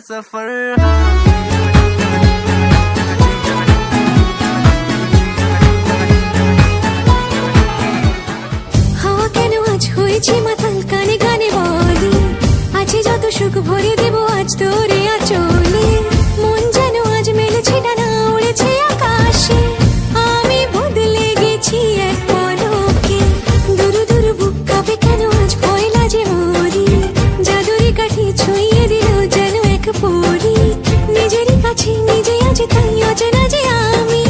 सफर। হাওয়া কেন আজ হয়েছে মাতাল, কানে কানে বলে আছে যত সুখ ভরে দেব আজ তোরে আঁচলে। মন যেন আজ মেলেছে ডানা, উড়েছে আকাশে, আমি বদলে গেছি এক পলকে। দুরু দুরু বুক কাঁপে কেন আজ ভয় লাজে মরি, জাদুরি কাঠি ছুঁয়ে দিল যেন এক পরি। নিজেরই কাছে নিজে আজ তাই অজানা যে আমি,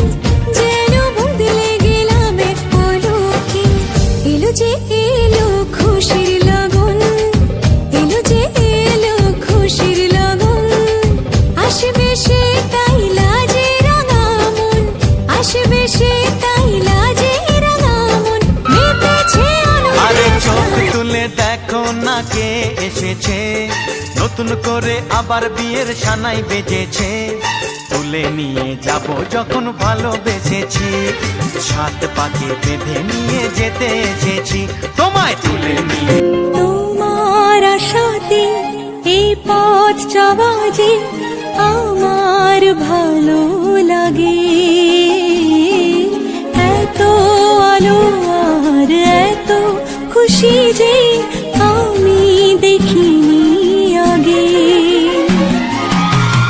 যেন বদলে গেলাম এক পলকে। এলো যে এলো খুশির লগন, এলো যে এলো খুশির লগন, আসবে সে তাই লাজে রাঙা মন, আসবে সে তাই লাজে রাঙা মন, মেতেছে আনন্দে। আরে চোখ তুলে দেখো না কে এসেছে, নতুন করে আবার বিয়ের সানাই বেজেছে। তুলে নিয়ে যাব যখন ভালোবেসেছি, সাত পাকে বেঁধে নিয়ে যেতে এসেছি তোমায় তুলে নিয়ে। তোমার আশাতে এই পথ যাওয়া যে আমার ভালো লাগে, এত আলো আর এত খুশি যে আমি দেখিনি আগে।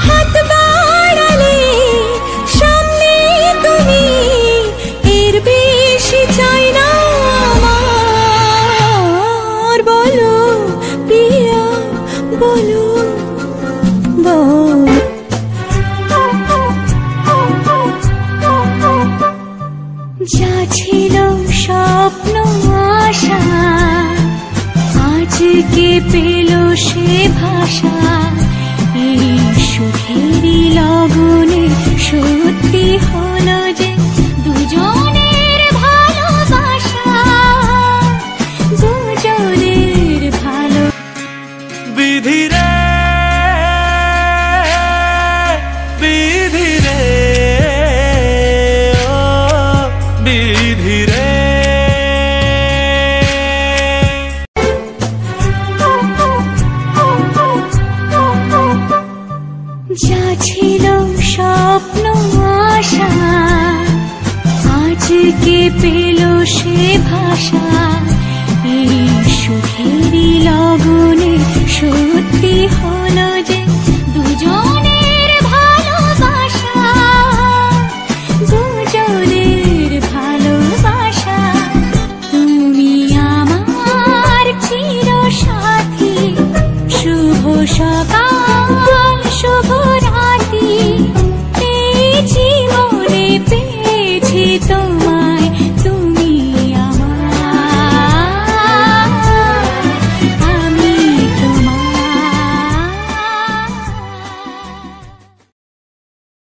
হাত বাড়ালে সামনে তুমি, এর বেশি চাই না আমার। বলো প্রিয়া বলো, যা ছিল স্বপ্ন আশা আজকে পেল সে ভাষা। এই সুখেরই লগনে সত্যি হলো যে দুজনের ভালোবাসা, দুজনের ভালো। বিধি রে বিধি রে ও বিধি রে। যা ছিল স্বপ্ন আশা আজকে পেল সে ভাষা। এই সুখেরই লগনে সত্যি হলো যে দুজনের ভালোবাসা, দুজনের ভালোবাসা। তুমি আমার চির সাথী, শুভ সকাল শুভ